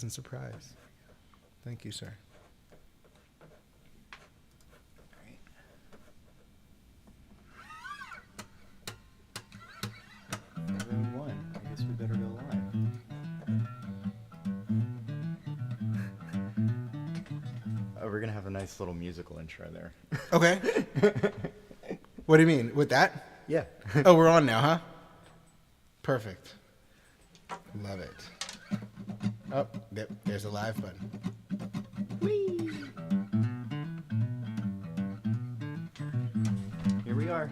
And surprise. Thank you, sir. Great. 5:01. I guess we better go live. We're gonna have a nice little musical intro there. Okay. What do you mean? With that? Yeah. Oh, we're on now, huh? Perfect. Love it. Oh, there's a live button. Whee! Here we are.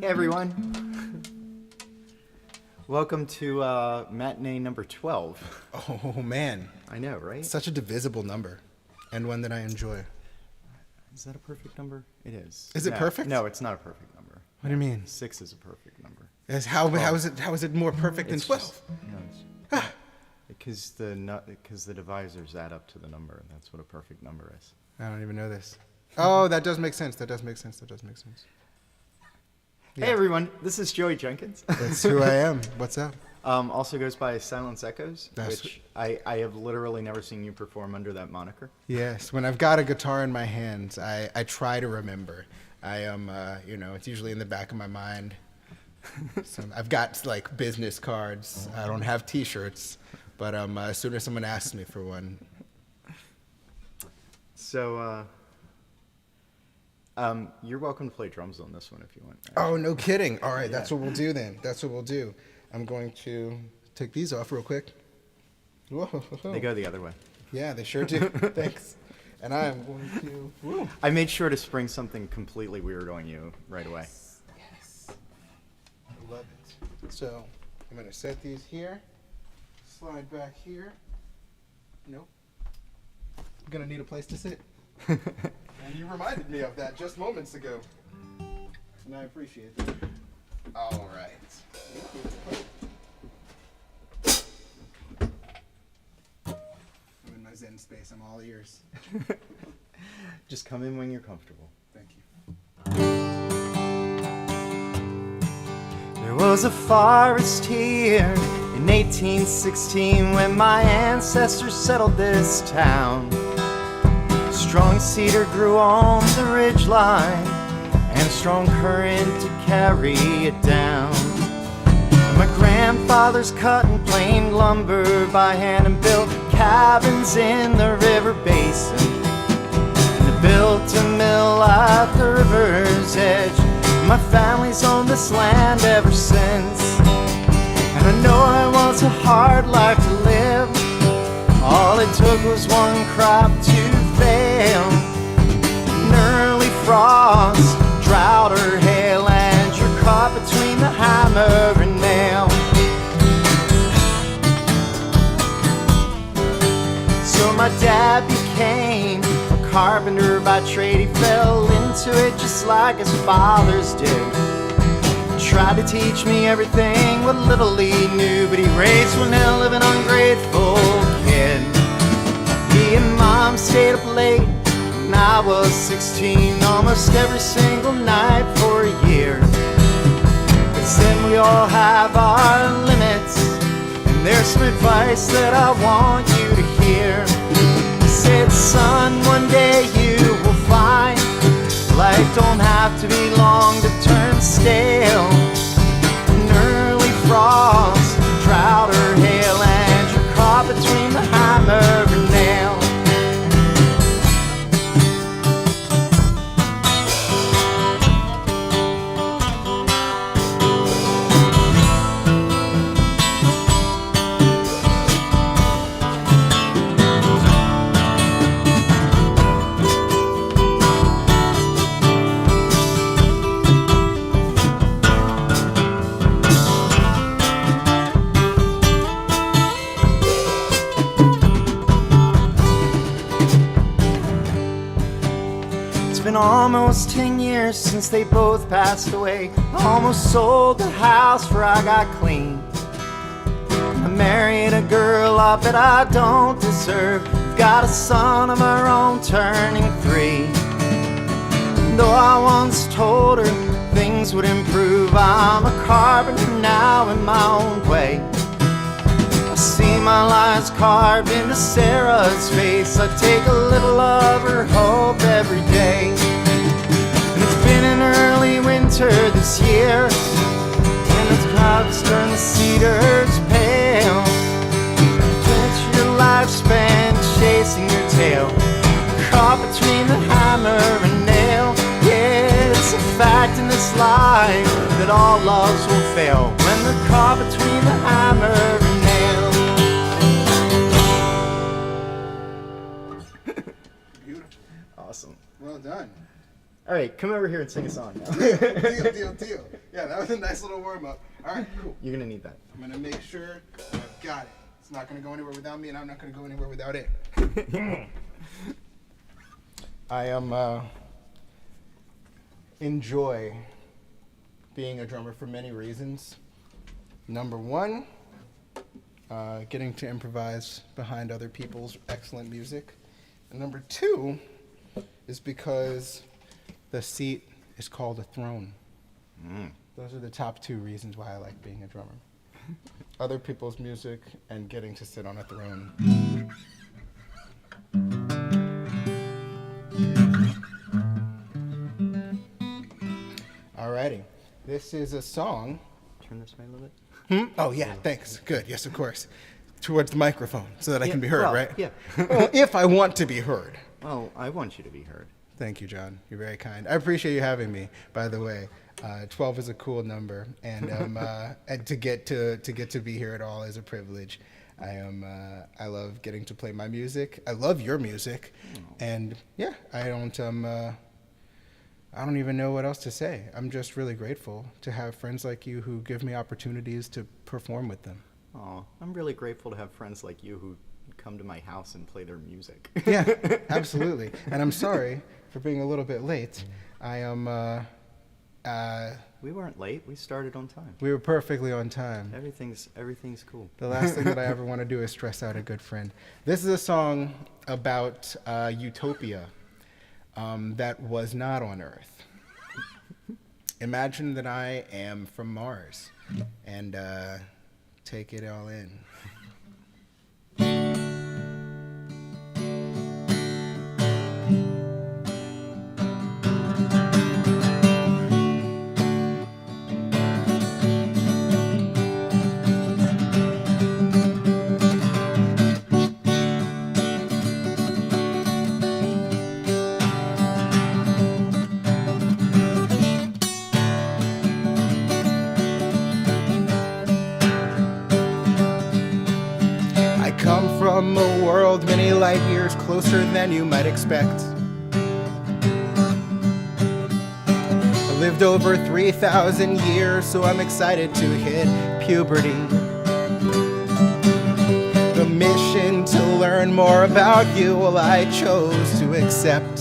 Hey everyone. Welcome to matinee number 12. Oh, man. I know, right? Such a divisible number, and one that I enjoy. Is that a perfect number? It is. Is it perfect? No, it's not a perfect number. What do you mean? 6 is a perfect number. How is it more perfect than 12? Because the divisors add up to the number, and that's what a perfect number is. I don't even know this. Oh, that does make sense. That does make sense. Yeah. Hey everyone, this is Joey Jenkins. That's who I am. What's up? Also goes by Silence Echoez, That's which I have literally never seen you perform under that moniker. Yes, when I've got a guitar in my hands, I try to remember. I am, it's usually in the back of my mind. So I've got like business cards. I don't have T-shirts, but as soon as someone asks me for one. So, you're welcome to play drums on this one if you want. Oh, no kidding. All right, Yeah. That's what we'll do then. That's what we'll do. I'm going to take these off real quick. Whoa. They go the other way. Yeah, they sure do. Thanks. And I am going to... Woo. I made sure to spring something completely weird on you right away. Yes. I love it. So I'm going to set these here. Slide back here. Nope. I'm going to need a place to sit. And you reminded me of that just moments ago. And I appreciate that. All right. I'm in my Zen space. I'm all ears. Just come in when you're comfortable. Thank you. There was a forest here in 1816 when my ancestors settled this town. Strong cedar grew on the ridgeline and a strong current to carry it down. And my grandfathers cut and planed lumber by hand and built cabins in the river basin. And they built a mill at the river's edge. My family's owned this land ever since. And I know it was a hard life to live. All it took was one crop to fail. An early frost, drought or hail, and you're caught between the hammer and nail. So my dad became a carpenter by trade. He fell into it just like his fathers did. Tried to teach me everything what little he knew, but he raised one hell of an ungrateful kid. He and mom stayed up late when I was 16, almost every single night for a year. They said we all have our limits, and there's some advice that I want you to hear. He said, son, one day you will find life don't have to be long to turn stale. An early frost, drought or hail, and you're caught between the hammer and nail. Almost 10 years since they both passed away. Almost sold the house before I got clean. I married a girl I bet I don't deserve. We've got a son of our own turning 3. Though I once told her things would improve. I'm a carpenter now in my own way. I see my lines carved into Sarah's face. I take a little of her hope every day. And it's been an early winter this year, and the clouds turn the cedars pale. It's your lifespan chasing your tail, caught between the hammer and nail. Yeah, it's a fact in this life that all loves will fail when they're caught between the hammer and nail. Beautiful. Awesome. Well done. All right, come over here and sing a song now. Deal. Yeah, that was a nice little warm-up. All right, cool. You're gonna need that. I'm gonna make sure I've got it. It's not gonna go anywhere without me, and I'm not gonna go anywhere without it. I enjoy being a drummer for many reasons. Number one, getting to improvise behind other people's excellent music. And number two is because the seat is called a throne. Those are the top two reasons why I like being a drummer. Other people's music and getting to sit on a throne. Alrighty, this is a song. Turn this way a little bit. Oh yeah, thanks. Good, yes of course. Towards the microphone so that I can be heard, well, right? Yeah. Well, if I want to be heard. Well, I want you to be heard. Thank you, John. You're very kind. I appreciate you having me, by the way. 12 is a cool number, and and to get to be here at all is a privilege. I love getting to play my music. I love your music, and yeah, I don't even know what else to say. I'm just really grateful to have friends like you who give me opportunities to perform with them. Oh, I'm really grateful to have friends like you who come to my house and play their music. Yeah, absolutely. And I'm sorry for being a little bit late. I am. We weren't late. We started on time. We were perfectly on time. Everything's cool. The last thing that I ever want to do is stress out a good friend. This is a song about utopia that was not on Earth. Imagine that I am from Mars and take it all in. From a world many light years closer than you might expect. I lived over 3,000 years, so I'm excited to hit puberty. The mission to learn more about you, well, I chose to accept.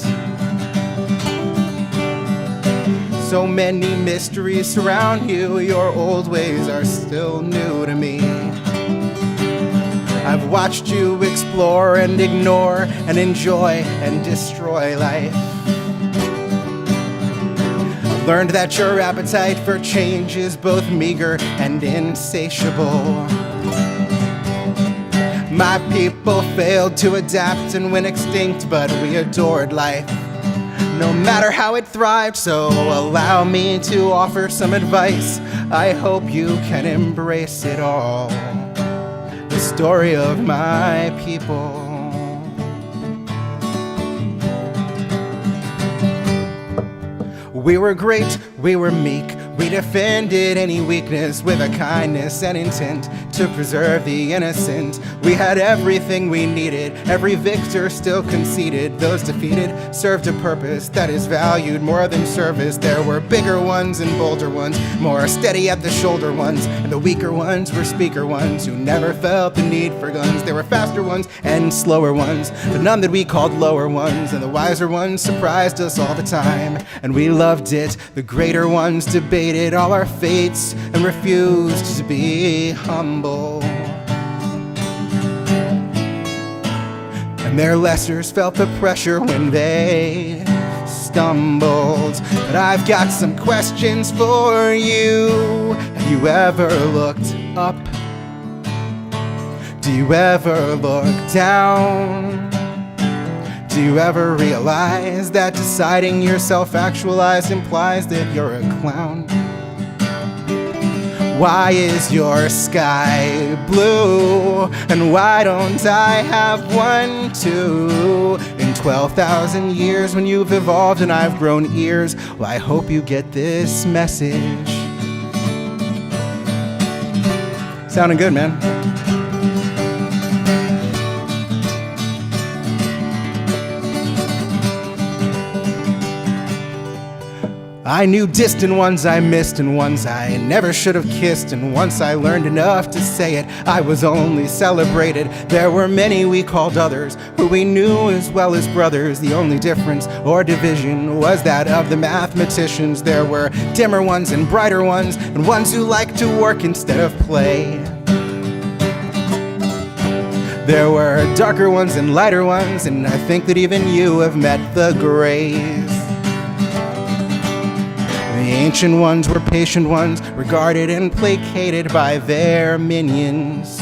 So many mysteries surround you, your old ways are still new to me. I've watched you explore and ignore and enjoy and destroy life. I've learned that your appetite for change is both meager and insatiable. My people failed to adapt and went extinct, but we adored life, no matter how it thrived. So allow me to offer some advice. I hope you can embrace it all. The story of my people. We were great, we were meek, we defended any weakness with a kindness and intent to preserve the innocent. We had everything we needed, every victor still conceded. Those defeated served a purpose that is valued more than service. There were bigger ones and bolder ones, more steady at the shoulder ones, and the weaker ones were speaker ones who never felt the need for guns. There were faster ones and slower ones, but none that we called lower ones, and the wiser ones surprised us all the time, and we loved it. The greater ones debated all our fates and refused to be humble. And their lessers felt the pressure when they stumbled. But I've got some questions for you. Have you ever looked up? Do you ever look down? Do you ever realize that deciding you're self-actualized implies that you're a clown? Why is your sky blue? And why don't I have one too? In 12,000 years when you've evolved and I've grown ears, well, I hope you get this message. Sounding good, man. I knew distant ones I missed and ones I never should have kissed, and once I learned enough to say it, I was only celebrated. There were many we called others, who we knew as well as brothers. The only difference or division was that of the mathematicians. There were dimmer ones and brighter ones, and ones who liked to work instead of play. There were darker ones and lighter ones, and I think that even you have met the grays. The ancient ones were patient ones, regarded and placated by their minions.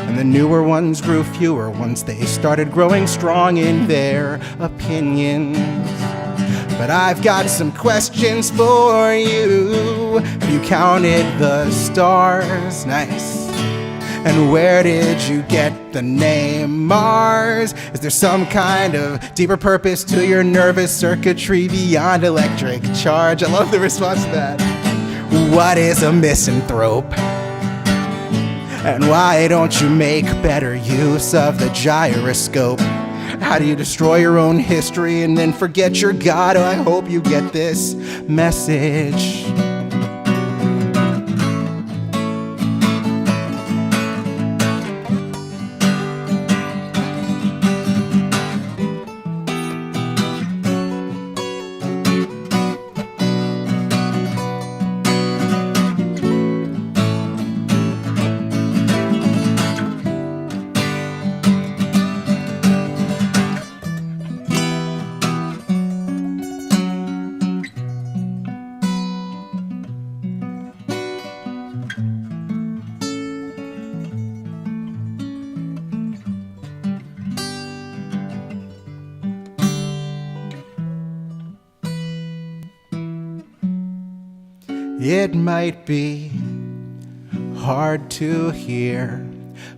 And the newer ones grew fewer once they started growing strong in their opinions. But I've got some questions for you. Have you counted the stars? Nice. And where did you get the name Mars? Is there some kind of deeper purpose to your nervous circuitry beyond electric charge? I love the response to that. What is a misanthrope? And why don't you make better use of the gyroscope? How do you destroy your own history and then forget your God? Oh, I hope you get this message. It might be hard to hear,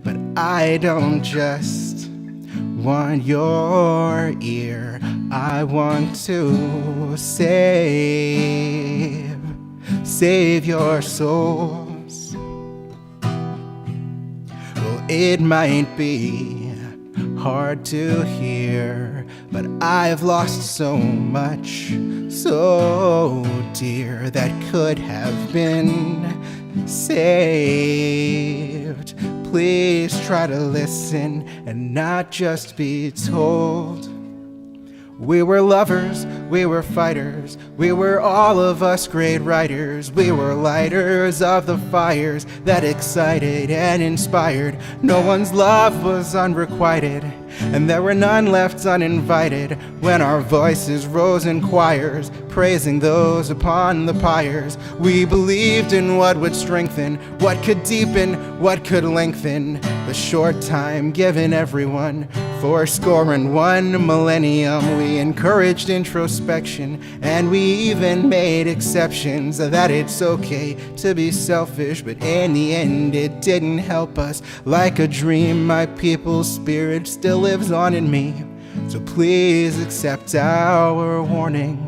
but I don't just want your ear. I want to save your souls. Well, it might be hard to hear, but I've lost so much, so dear, that could have been saved. Please try to listen and not just be told. We were lovers, we were fighters, we were all of us great writers. We were lighters of the fires that excited and inspired. No one's love was unrequited, and there were none left uninvited when our voices rose in choirs, praising those upon the pyres. We believed in what would strengthen, what could deepen, what could lengthen the short time given everyone. 41 millennium, we encouraged introspection, and we even made exceptions that it's okay to be selfish, but in the end it didn't help us. Like a dream, my people's spirit still lives on in me, so please accept our warning.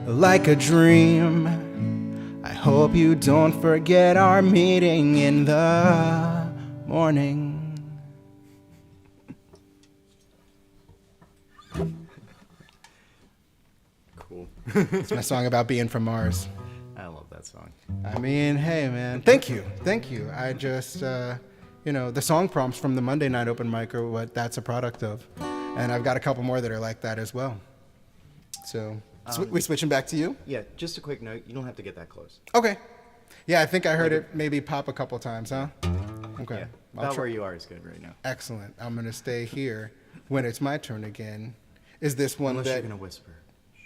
Like a dream, I hope you don't forget our meeting in the morning. Cool. It's my song about being from Mars. I love that song. I mean, hey, man. Thank you. I just, the song prompts from the Monday night open mic are what that's a product of. And I've got a couple more that are like that as well. So, we switching back to you? Yeah, just a quick note. You don't have to get that close. Okay. Yeah, I think I heard it maybe pop a couple times, huh? Okay. Yeah, about where you are is good right now. Excellent. I'm going to stay here. when it's my turn again. Is this one Unless that... you're gonna whisper.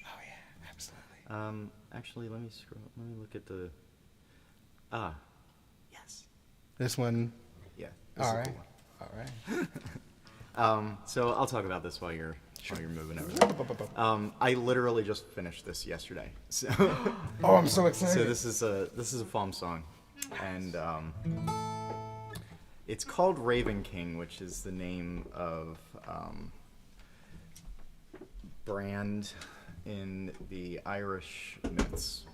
Oh yeah, absolutely. Actually, let me scroll. Let me look at the. Ah, yes. This one. Yeah. This All is the right. one. All right. So I'll talk about this while you're moving over there. I literally just finished this yesterday. So. Oh, I'm so excited. So this is a FAWM song, and it's called Raven King, which is the name of Brand in the Irish myths.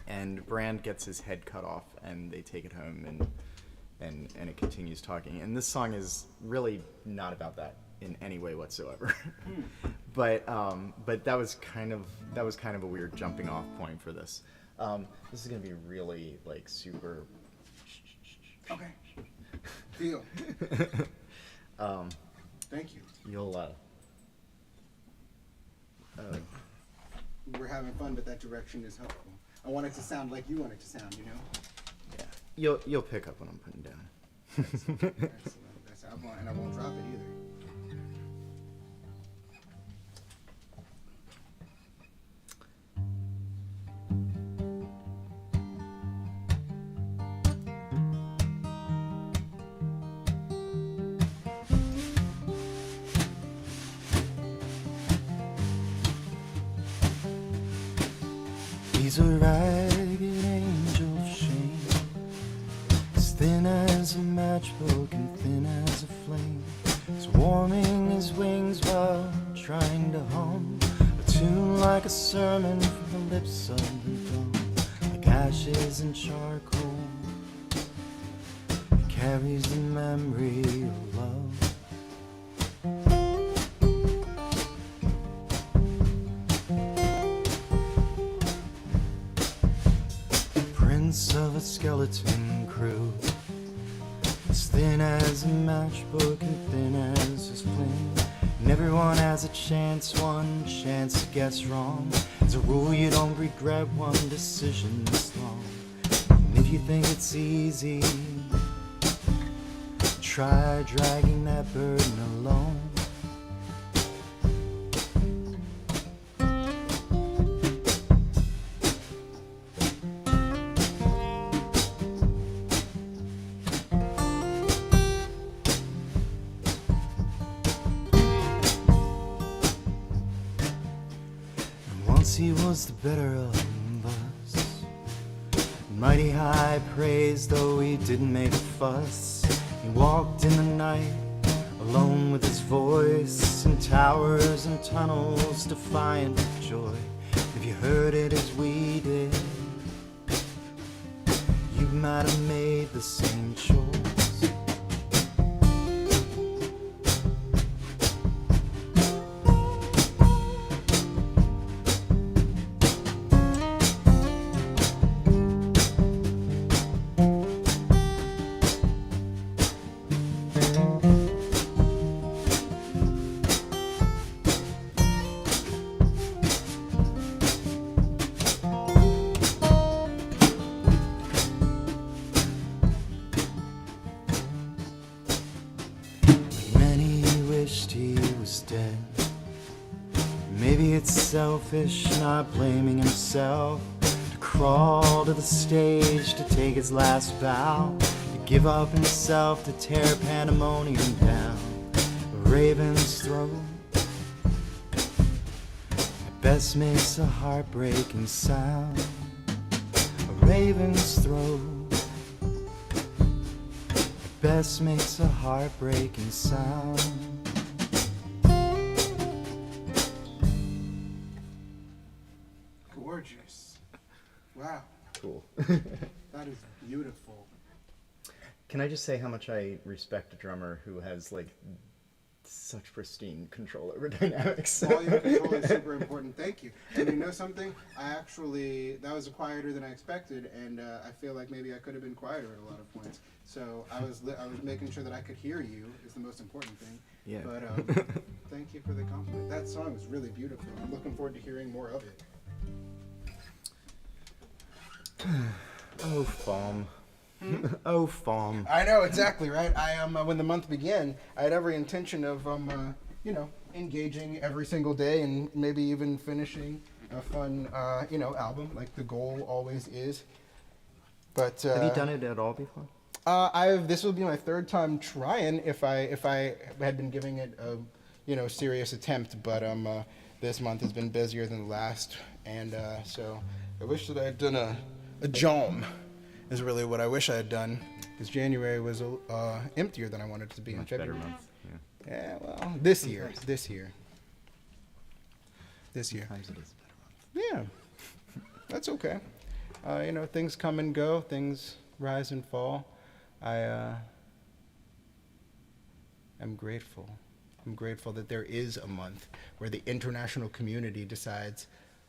And Brand gets his head cut off, and they take it home, and it continues talking. And this song is really not about that in any way whatsoever. But that was kind of a weird jumping off point for this. This is gonna be really like super. Okay. Deal. Thank you. You'll. We're having fun, but that direction is helpful. I want it to sound like you want it to sound, you know? Yeah. You'll pick up what I'm putting down. Excellent. And I won't drop it either. He's a ragged angel of shame, as thin as a matchbook and thin as a flame. He's warming his wings while trying to hum a tune like a sermon from the lips of the dumb, like ashes and charcoal. He carries the memory of love. Of a skeleton crew, as thin as a matchbook and thin as his flame. And everyone has a chance, one chance to guess wrong. As a rule, you don't regret one decision this long. And if you think it's easy, try dragging that burden alone. He was the better of us, mighty high praise, though he didn't make a fuss. He walked in the night, alone with his voice, in towers and tunnels, defiant of joy. If you heard it as we did, you might have made the same choice. Selfish, not blaming himself, to crawl to the stage to take his last bow, to give up himself to tear pandemonium down. A raven's throat at best makes a heartbreaking sound. A raven's throat at best makes a heartbreaking sound. Gorgeous. Wow. Cool. That is beautiful. Can I just say how much I respect a drummer who has like such pristine control over dynamics? Volume control is super important. Thank you. And you know something? That was quieter than I expected, and I feel like maybe I could have been quieter at a lot of points. So I was making sure that I could hear you is the most important thing. Yeah. But thank you for the compliment. That song is really beautiful. I'm looking forward to hearing more of it. Oh, FAWM. Oh, FAWM. I know, exactly, right? I when the month began, I had every intention of, engaging every single day and maybe even finishing a fun, album, like the goal always is. But Have you done it at all before? This will be my third time trying. If I had been giving it a, serious attempt, but this month has been busier than the last, and so I wish that I had done a jam. Is really what I wish I had done, because January was emptier than I wanted it to be in February. Better month. Yeah, well, this year. Sometimes it is a better month. Yeah, that's okay. Things come and go, things rise and fall. I'm grateful. I'm grateful that there is a month where the international community decides,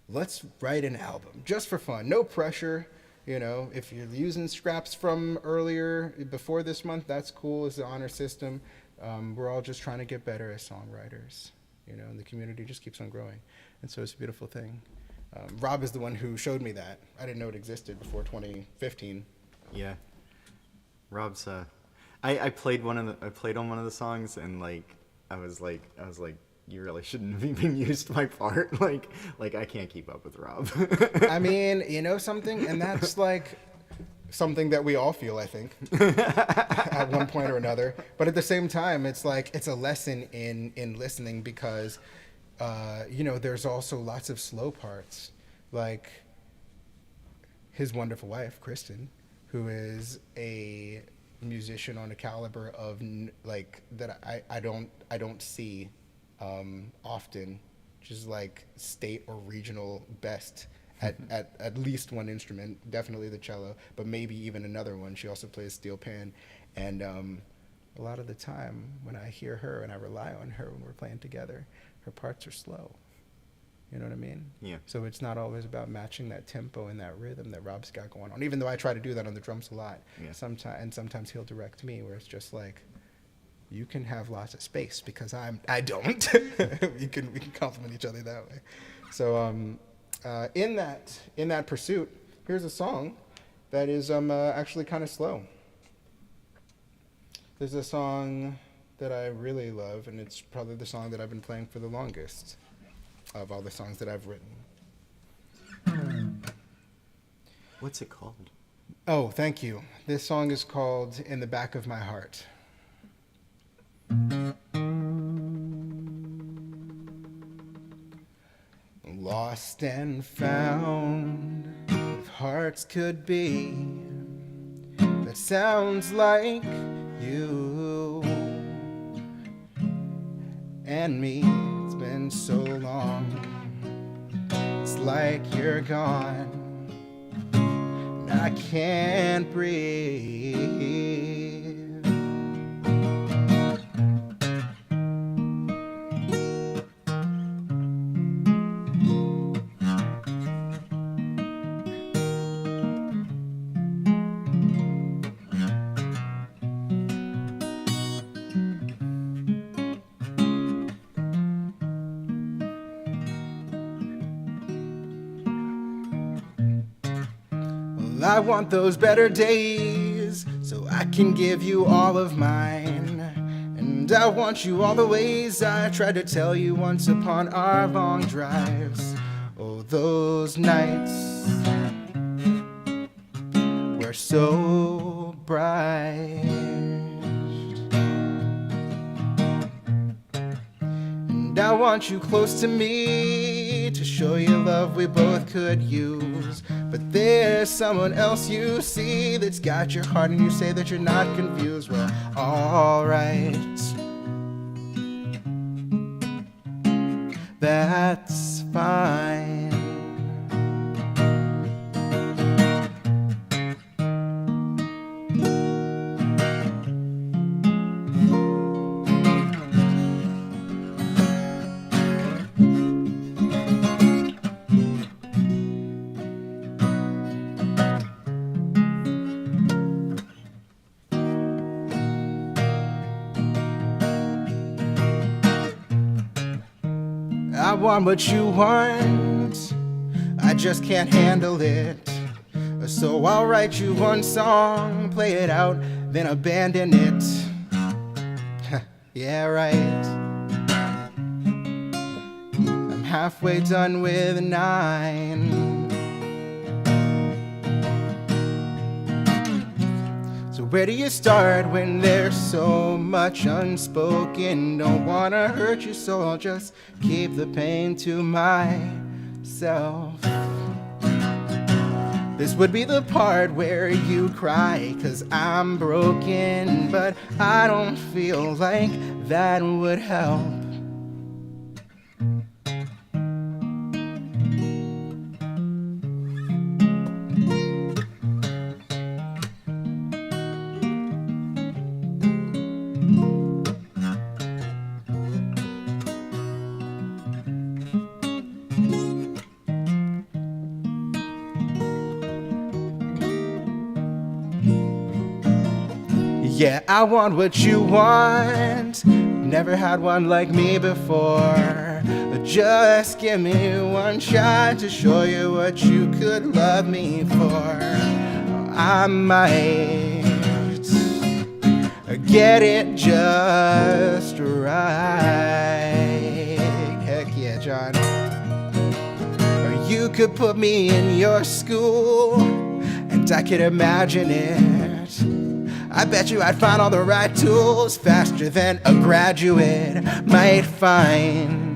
let's write an album just for fun, no pressure. If you're using scraps from earlier, before this month, that's cool. It's the honor system. We're all just trying to get better as songwriters, and the community just keeps on growing. And so it's a beautiful thing. Rob is the one who showed me that. I didn't know it existed before 2015. Yeah. Rob's I played on one of the songs, and I was like you really shouldn't have even used my part. Like I can't keep up with Rob. I mean, something, and that's something that we all feel, I think, at one point or another. But at the same time, it's a lesson in listening, because there's also lots of slow parts, like his wonderful wife, Kristen, who is a musician on a caliber of that I don't see often, just state or regional best at least one instrument, definitely the cello, but maybe even another one. She also plays steel pan, and a lot of the time when I hear her and I rely on her when we're playing together, her parts are slow. You know what I mean? Yeah. So it's not always about matching that tempo and that rhythm that Rob's got going on, even though I try to do that on the drums a lot. Yeah. Sometimes he'll direct me, where it's just you can have lots of space, because I don't. we can compliment each other that way. So in that pursuit, here's a song that is actually kind of slow. There's a song that I really love, and it's probably the song that I've been playing for the longest of all the songs that I've written. What's it called? Oh, thank you. This song is called In the Back of My Heart. Lost and found, if hearts could be, that sounds like you and me. It's been so long, it's like you're gone, and I can't breathe. I want those better days, so I can give you all of mine. And I want you all the ways I tried to tell you once upon our long drives. Oh, those nights were so bright. And I want you close to me to show you love we both could use. But there's someone else you see that's got your heart, and you say that you're not confused. Well, alright, that's fine. I want what you want, I just can't handle it. So I'll write you one song, play it out, then abandon it. Yeah, right. I'm halfway done with 9. So where do you start when there's so much unspoken? Don't wanna hurt you, so I'll just keep the pain to myself. This would be the part where you cry, 'cause I'm broken, but I don't feel like that would help. Yeah, I want what you want. Never had one like me before. Just give me one shot to show you what you could love me for. I might get it just right. Heck yeah, John. Or you could put me in your school, and I could imagine it. I bet you I'd find all the right tools faster than a graduate might find.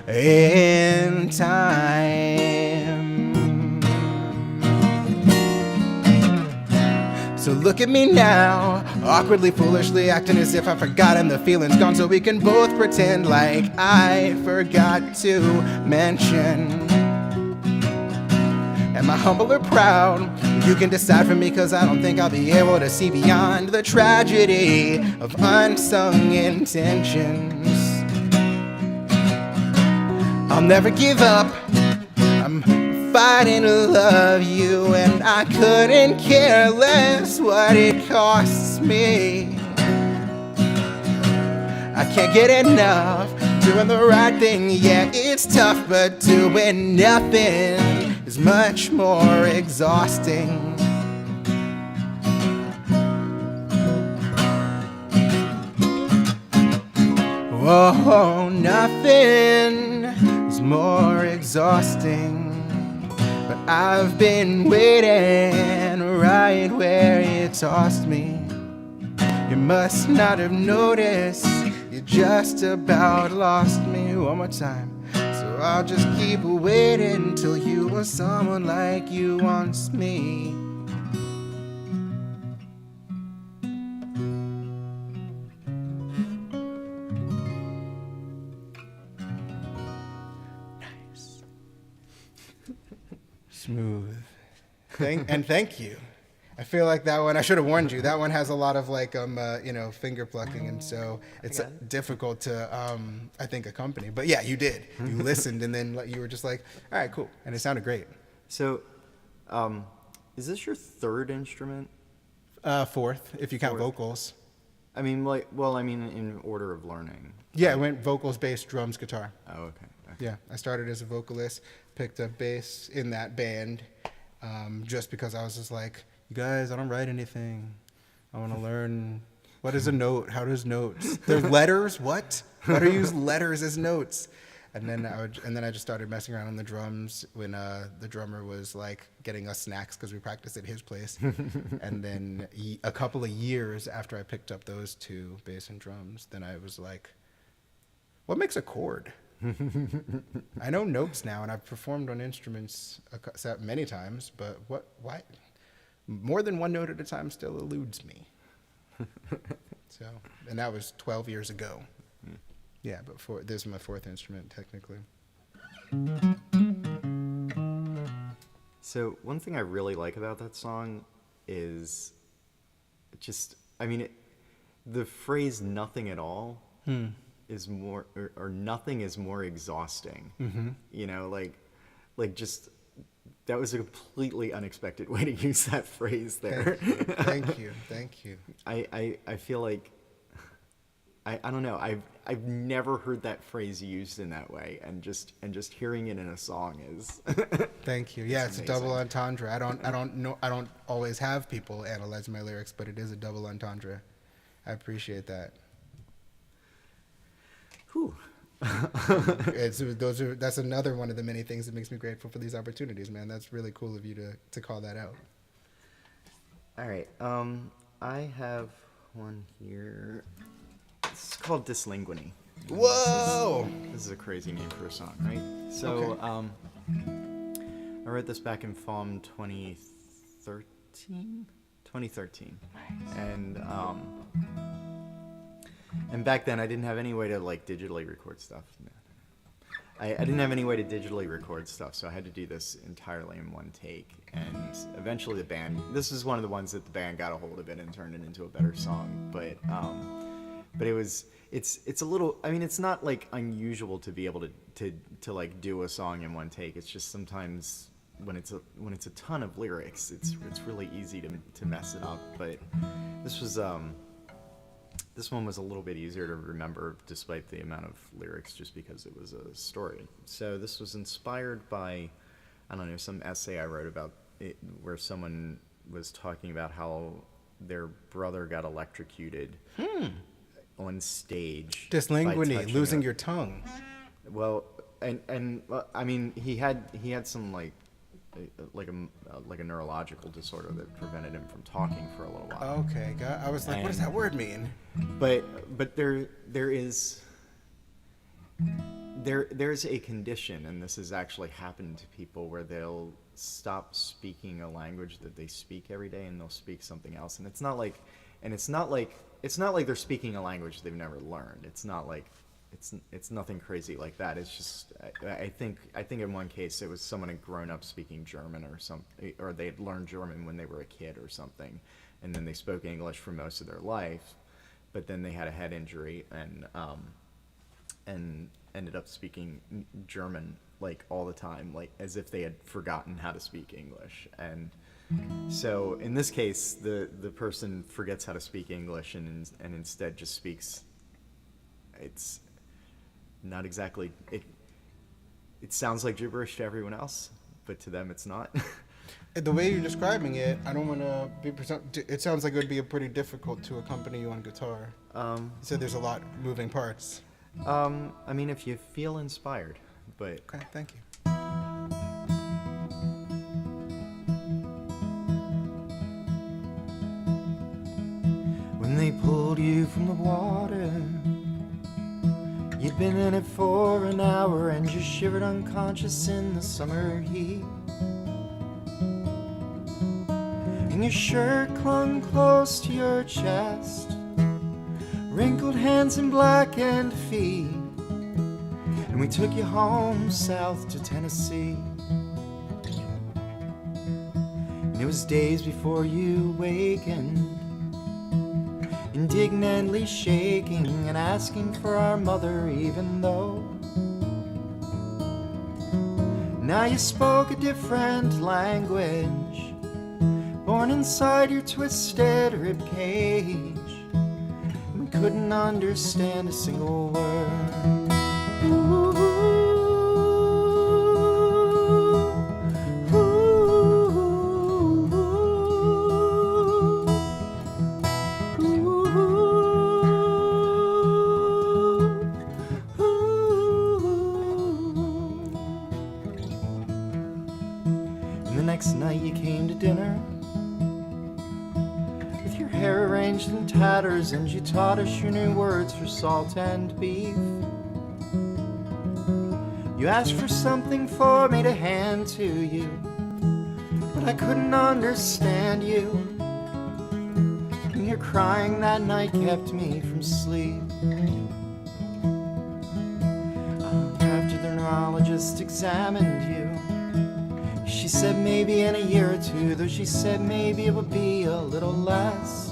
In time. So look at me now, awkwardly, foolishly acting as if I've forgotten the feeling's gone, so we can both pretend like I forgot to mention. Am I humble or proud? You can decide for me, 'cause I don't think I'll be able to see beyond the tragedy of unsung intentions. I'll never give up. I'm fighting to love you, and I couldn't care less what it costs me. I can't get enough. Doing the right thing, yeah, it's tough, but doing nothing is much more exhausting. Oh, nothing is more exhausting. But I've been waiting right where you tossed me. You must not have noticed. You just about lost me. One more time. So I'll just keep waiting till you are someone like you wants me. Nice. Smooth. Thank you. I feel like that one, I should have warned you, that one has a lot of like, finger plucking, and so it's difficult to, I think, accompany. But yeah, you did. You listened, and then you were just like, all right, cool. And it sounded great. So, is this your third instrument? Fourth, if you count vocals. I mean, in order of learning. Yeah, I went vocals, bass, drums, guitar. Oh, okay. Yeah, I started as a vocalist, picked up bass in that band, just because I was just like, you guys, I don't write anything. I want to learn, what is a note? How does notes? There's letters? What? Why do you use letters as notes? And then I just started messing around on the drums when the drummer was like getting us snacks because we practiced at his place. And then a couple of years after I picked up those two, bass and drums, then I was like, what makes a chord? I know notes now, and I've performed on instruments many times, but why? More than one note at a time still eludes me. So, and that was 12 years ago. Yeah, but this is my fourth instrument, technically. So one thing I really like about that song is just, the phrase "nothing at all" is more, or nothing is more exhausting. Mm-hmm. You know, like just. That was a completely unexpected way to use that phrase there. Thank you. I feel like I don't know. I've never heard that phrase used in that way, and just hearing it in a song is. Thank you. Yeah, it's a double amazing. entendre. I don't always have people analyze my lyrics, but it is a double entendre. I appreciate that. Whew. That's another one of the many things that makes me grateful for these opportunities, man. That's really cool of you to call that out. All right. I have one here. It's called Dyslinguany. Whoa! This is a crazy name for a song, right? So, Okay. I wrote this back in FAWM 2013. And back then I didn't have any way to like digitally record stuff. I didn't have any way to digitally record stuff, so I had to do this entirely in one take. And eventually the band, this is one of the ones that the band got a hold of it and turned it into a better song. But it's a little, I mean, it's not like unusual to be able to like do a song in one take. It's just sometimes when it's a ton of lyrics, it's really easy to mess it up. But this one was a little bit easier to remember despite the amount of lyrics, just because it was a story. So this was inspired by, I don't know, some essay I wrote about it, where someone was talking about how their brother got electrocuted on stage. Dyslinguany, losing your tongue. Well, and I mean, he had some like a neurological disorder that prevented him from talking for a little while. Okay, I was like, what does that word mean? But there's a condition, and this has actually happened to people, where they'll stop speaking a language that they speak every day and they'll speak something else. And it's not like they're speaking a language they've never learned. It's not like it's nothing crazy like that. It's just I think in one case it was someone had grown up speaking German or something, or they had learned German when they were a kid or something, and then they spoke English for most of their life, but then they had a head injury and ended up speaking German like all the time, like as if they had forgotten how to speak English. And so in this case, the person forgets how to speak English and instead just speaks. It's not exactly it sounds like gibberish to everyone else, but to them it's not. The way you're describing it, I don't want to be it sounds like it would be pretty difficult to accompany you on guitar. So there's a lot moving parts. I mean, if you feel inspired, but Okay, thank you. when they pulled you from the water, you'd been in it for an hour and you shivered unconscious in the summer heat. And your shirt clung close to your chest, wrinkled hands and blackened feet. And we took you home south to Tennessee. And it was days before you awakened, indignantly shaking and asking for our mother, even though now you spoke a different language, born inside your twisted rib cage, and we couldn't understand a single word. Ooh. Next night you came to dinner with your hair arranged in tatters, and you taught us your new words for salt and beef. You asked for something for me to hand to you, but I couldn't understand you, and your crying that night kept me from sleep. After the neurologist examined you, she said maybe in a year or two, though she said maybe it would be a little less.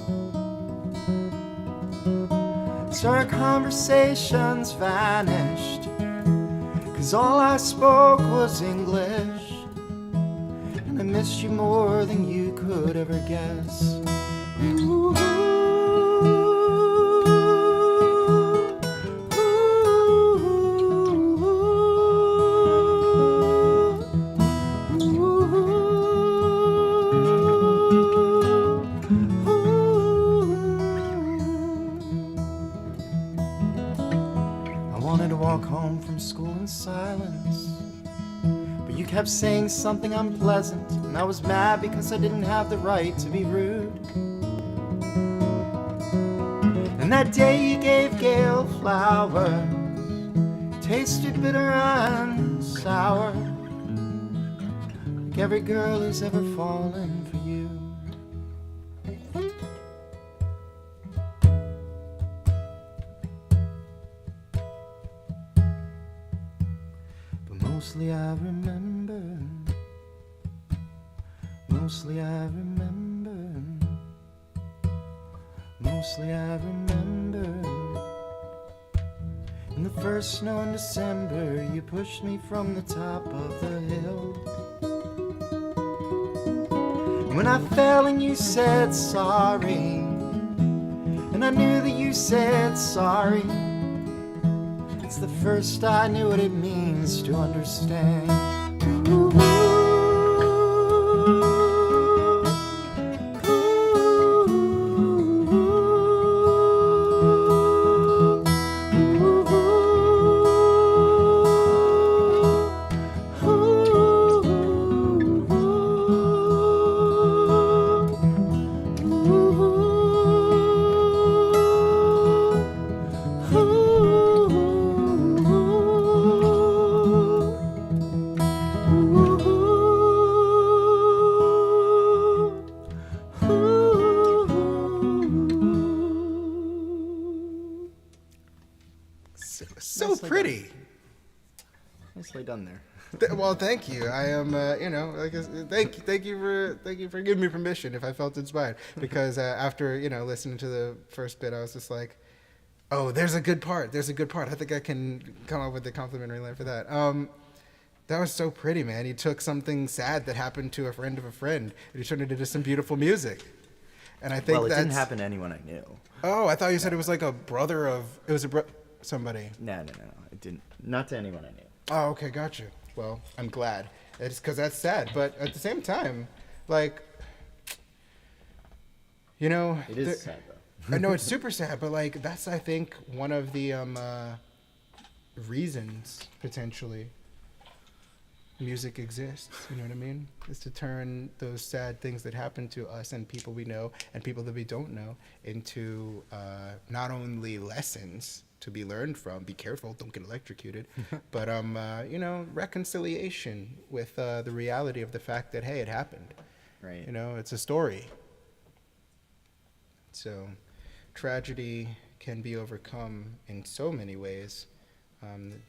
So our conversations vanished, 'cause all I spoke was English, and I missed you more than you could ever guess. Ooh. up saying something unpleasant, and I was mad because I didn't have the right to be rude. And that day you gave Gail flowers, tasted bitter and sour, like every girl who's ever fallen for you. But mostly I remember, mostly I remember, mostly I remember. In the first snow in December, you pushed me from the top of the hill. When I fell and you said sorry, and I knew that you said sorry, it's the first I knew what it means to understand. Ooh. So pretty. Nicely done there. Well, thank you. I am, thank you for giving me permission if I felt inspired. Because after listening to the first bit, I was just like, oh, there's a good part. There's a good part. I think I can come up with a complimentary line for that. That was so pretty, man. You took something sad that happened to a friend of a friend, and you turned it into some beautiful music. And I think it didn't happen to anyone I knew. Oh, I thought you said it was like a brother of. It was somebody. No. It didn't. Not to anyone I knew. Oh, okay, got you. Well, I'm glad. It's because that's sad, but at the same time, like, it is sad though. I know it's super sad, but like that's I think one of the reasons potentially music exists. You know what I mean? Is to turn those sad things that happen to us and people we know and people that we don't know into not only lessons to be learned from. Be careful, don't get electrocuted. But reconciliation with the reality of the fact that hey, it happened. Right. It's a story. So, tragedy can be overcome in so many ways.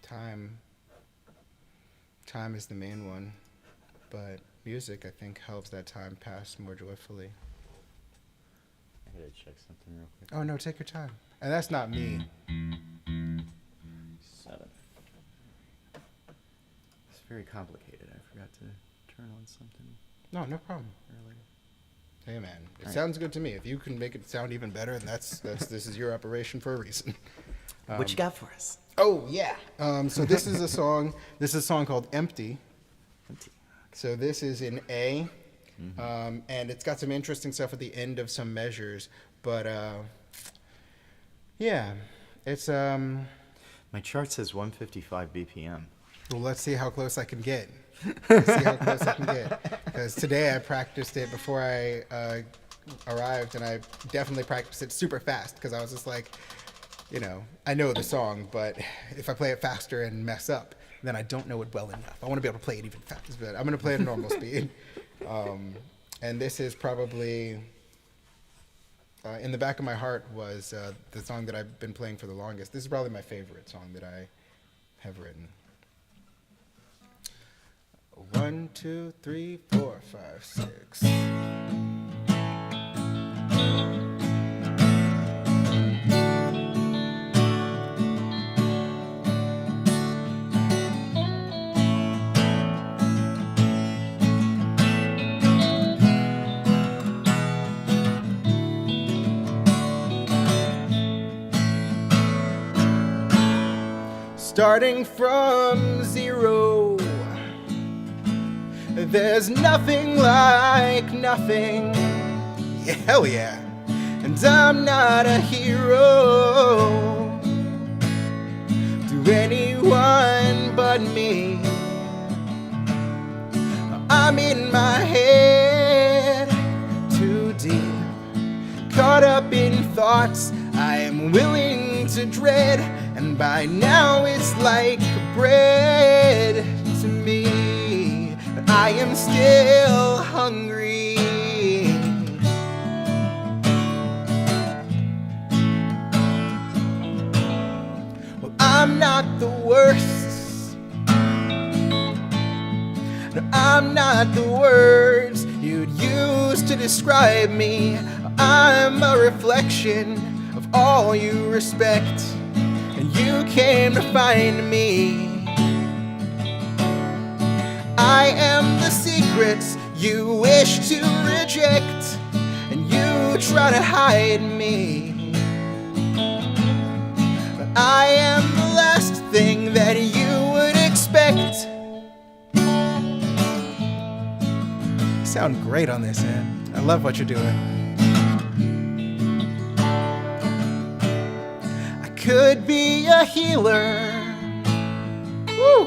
Time is the main one, but music, I think, helps that time pass more joyfully. I gotta check something real quick. Oh no, take your time. And that's not me. 7. It's very complicated. I forgot to turn on something No problem. earlier. Hey man, it sounds good to me. If you can make it sound even better, then this is your operation for a reason. What you got for us? Oh yeah. So this is a song. This is a song called "Empty." Empty. So this is in A, and it's got some interesting stuff at the end of some measures. But yeah, it's My chart says 155 BPM. Well, let's see how close I can get. Because today I practiced it before I arrived, and I definitely practiced it super fast because I was just like, I know the song, but if I play it faster and mess up, then I don't know it well enough. I want to be able to play it even faster, but I'm going to play it at normal speed. And this is probably, in the back of my heart was the song that I've been playing for the longest. This is probably my favorite song that I have written. 1, 2, 3, 4, 5, 6. Starting from 0, there's nothing like nothing. Yeah, hell yeah. And I'm not a hero to anyone but me. I'm in my head, too deep, caught up in thoughts I am willing to dread, and by now it's like bread to me, but I am still hungry. Well, I'm not the worst. No, I'm not the words you'd use to describe me. I'm a reflection of all you respect, and you came to find me. I am the secrets you wish to reject, and you try to hide me. But I am the last thing that you would expect. You sound great on this, man. I love what you're doing. Could be a healer. Woo.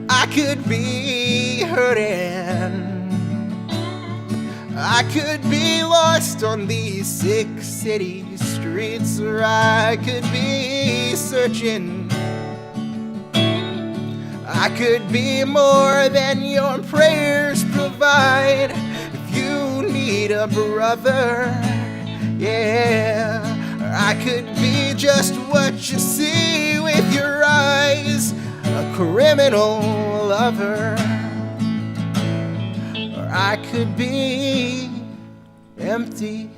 I could be hurting. I could be lost on these sick city streets, or I could be searching. I could be more than your prayers provide. If you need a brother, yeah, I could be just what you see with your eyes, a criminal lover. Or I could be empty.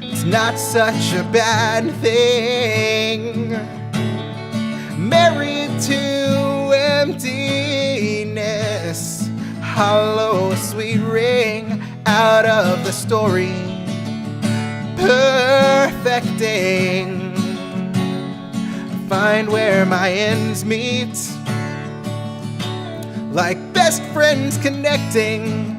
It's not such a bad thing. Married to emptiness, hollow sweet ring out of the story. Perfecting, find where my ends meet, like best friends connecting.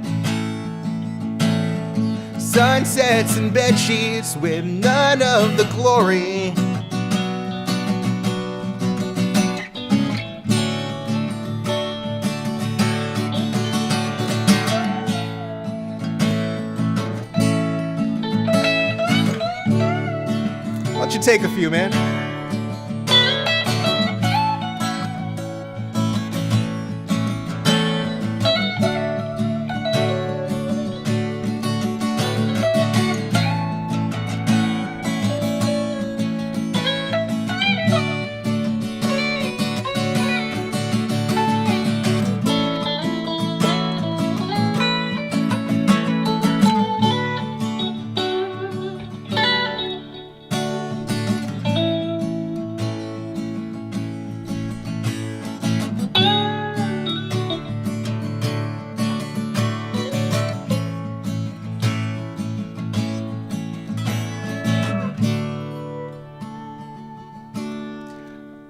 Sunsets and bedsheets with none of the glory. Why don't you take a few, man?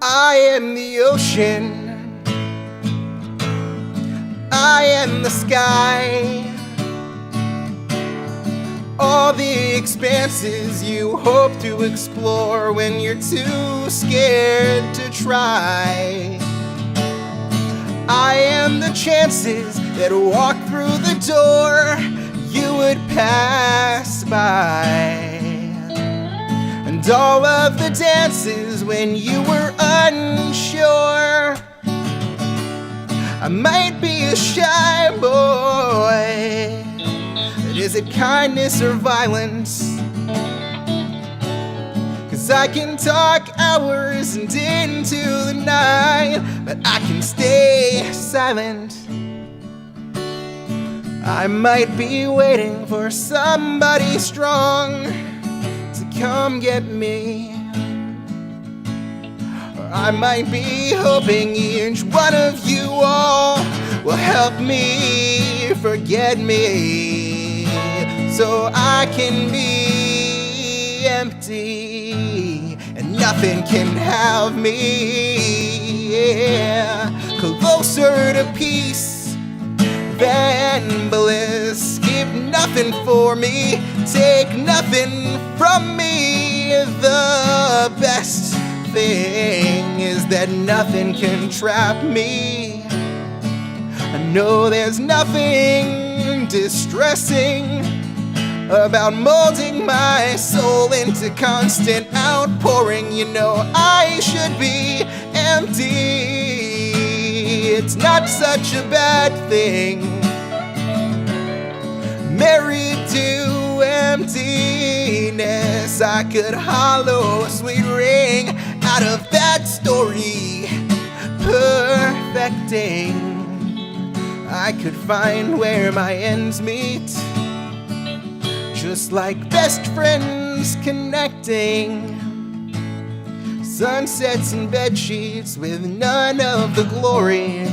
I am the ocean, I am the sky, all the expanses you hope to explore when you're too scared to try. I am the chances that walk through the door you would pass by, and all of the dances when you were unsure. I might be a shy boy, but is it kindness or violence? 'Cause I can talk hours and into the night, but I can stay silent. I might be waiting for somebody strong to come get me. Or I might be hoping each one of you all will help me forget me, so I can be empty and nothing can have me. Yeah. Closer to peace than bliss. Give nothing for me, take nothing from me. The best thing is that nothing can trap me. I know there's nothing distressing about molding my soul into constant outpouring. You know I should be empty. It's not such a bad thing. Married to emptiness, I could hollow a sweet ring out of that story. Perfecting, I could find where my ends meet. Just like best friends connecting. Sunsets and bed sheets with none of the glory.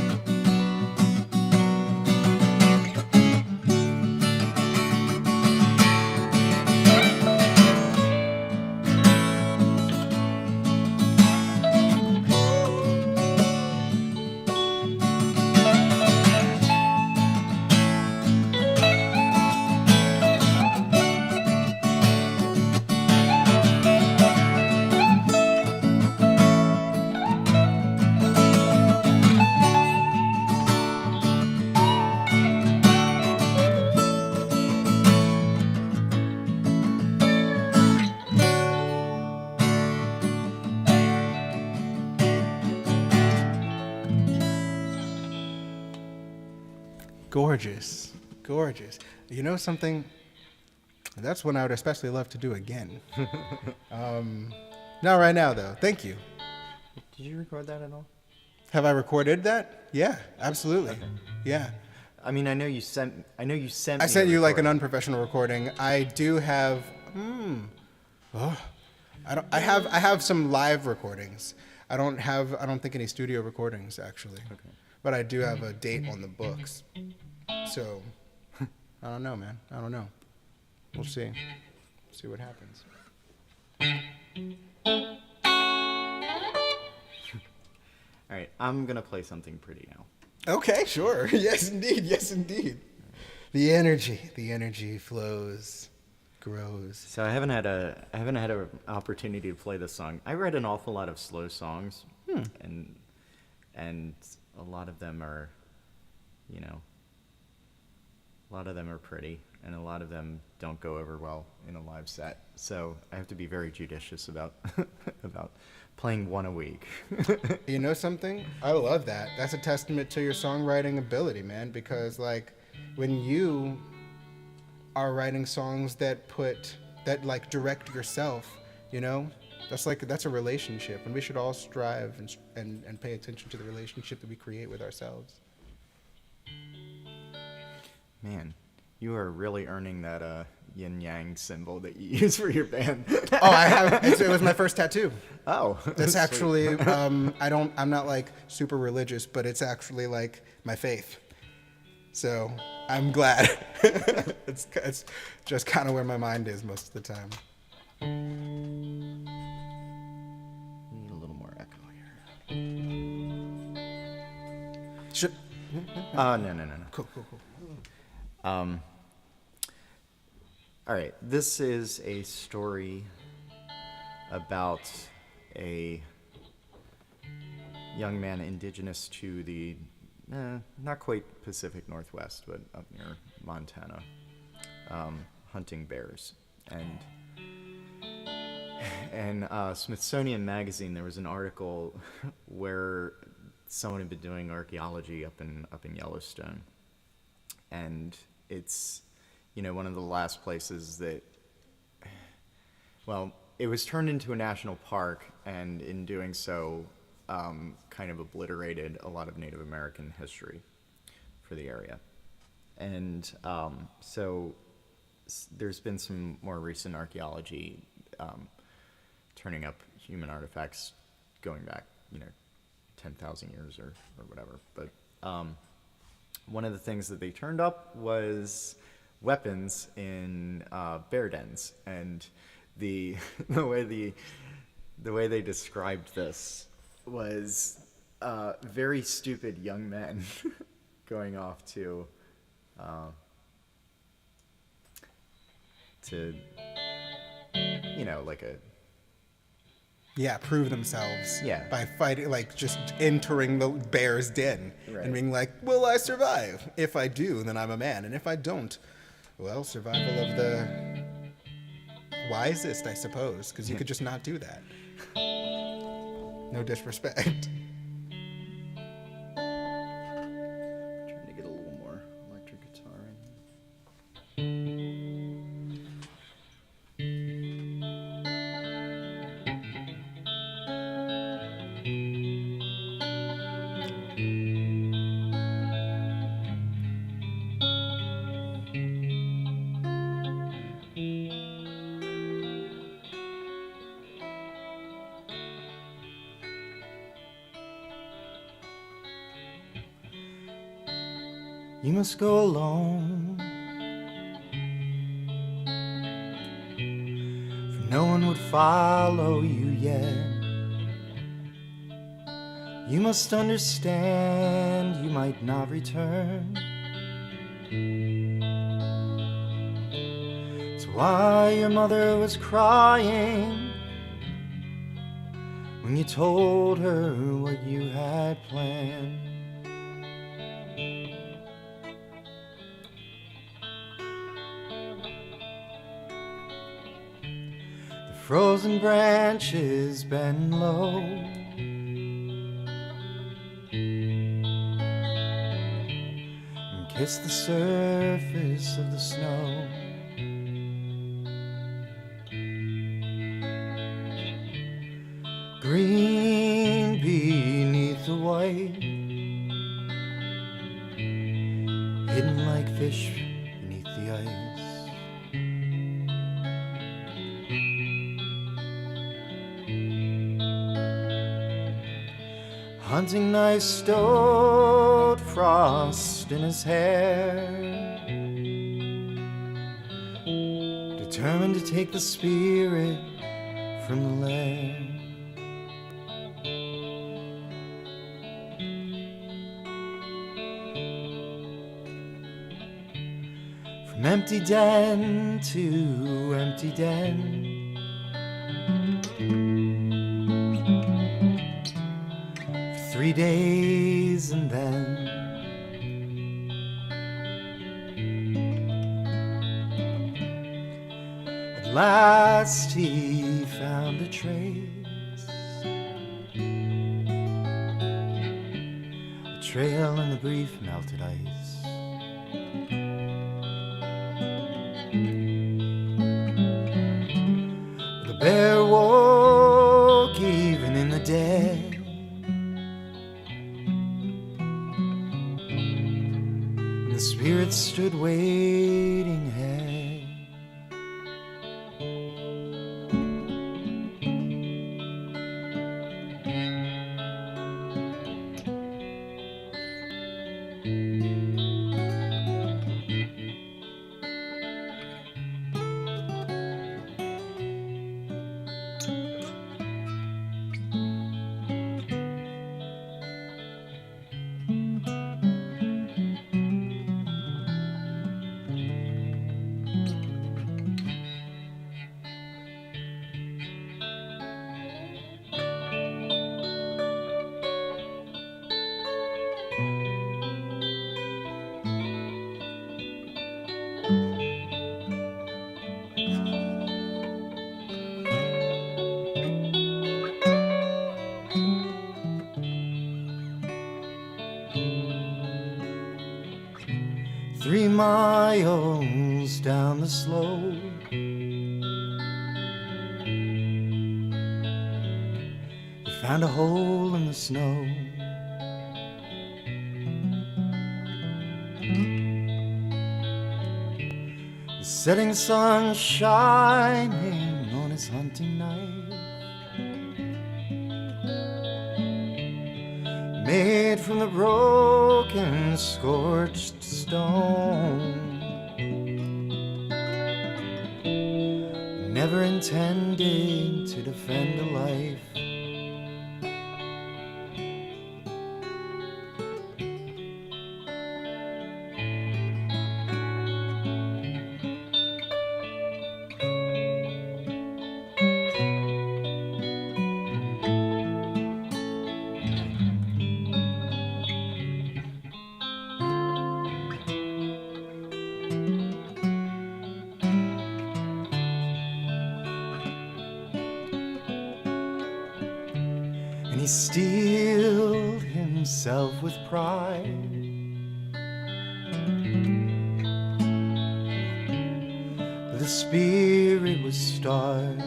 Gorgeous, gorgeous. You know something? That's one I would especially love to do again. Not right now, though. Thank you. Did you record that at all? Have I recorded that? Yeah, absolutely. Okay. Yeah. I mean, I know you sent. I sent you like an unprofessional recording. I do have. I have some live recordings. I don't think any studio recordings actually. Okay. But I do have a date on the books. So, I don't know, man. I don't know. We'll see. See what happens. All right, I'm gonna play something pretty now. Okay, sure. Yes, indeed. Yes, indeed. The energy flows, grows. So I haven't had an opportunity to play this song. I write an awful lot of slow songs, and a lot of them are, you know, a lot of them are pretty, and a lot of them don't go over well in a live set. So I have to be very judicious about about playing one a week. You know something? I love that. That's a testament to your songwriting ability, man, because like when you are writing songs that like direct yourself, you know, that's a relationship, and we should all strive and pay attention to the relationship that we create with ourselves. Man, you are really earning that yin yang symbol that you use for your band. Oh, I have. It was my first tattoo. Oh, that's actually. I'm not like super religious, but it's actually like my faith. So I'm glad. It's just kind of where my mind is most of the time. Need a little more echo here. No. Cool. All right, this is a story about a young man indigenous to the not quite Pacific Northwest, but up near Montana, hunting bears. And in Smithsonian Magazine, there was an article where someone had been doing archaeology up in Yellowstone, and it's, you know, one of the last places that, well, it was turned into a national park, and in doing so, kind of obliterated a lot of Native American history for the area. And so there's been some more recent archaeology turning up human artifacts going back, 10,000 years or whatever. But one of the things that they turned up was weapons in bear dens, and the way they described this was very stupid young men going off to like Yeah, prove themselves. Yeah. By fighting, like just entering the bear's den Right. and being like, will I survive? If I do, then I'm a man. And if I don't, well, survival of the wisest, I suppose, because you could just not do that. No disrespect. Trying to get a little more electric guitar in. You must go alone, for no one would follow you yet. You must understand you might not return. It's why your mother was crying when you told her what you had planned. Frozen branches bend low, and kiss the surface of the snow. Green beneath the white, hidden like fish beneath the ice. Hunting knife stowed frost in his hair, determined to take the spirit from the lair. From empty den to empty den, 3 days and then at last he found a trace, a trail in the brief melted ice. The bear woke even in the dead, the spirits stood waiting ahead. miles down the slope. He found a hole in the snow. The setting sun shining on his hunting knife, made from the broken, scorched stone. Never intending to defend a life, he steeled himself with pride. The spirit was starved.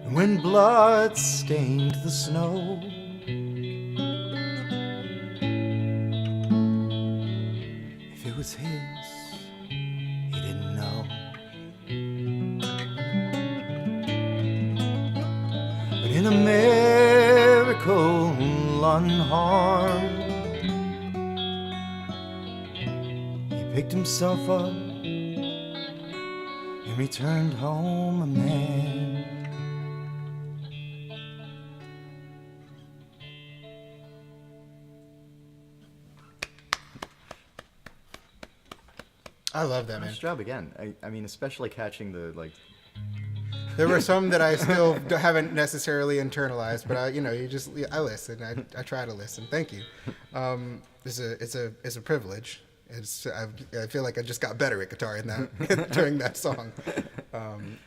And when blood stained the snow, if it was his, he didn't know. But in a miracle unharmed, picked himself up and returned home a man. I love that, man. Nice job again. I mean, especially catching the, like... There were some that I still haven't necessarily internalized, but I listen. I try to listen. Thank you. It's a privilege. I feel like I just got better at guitar in that during that song,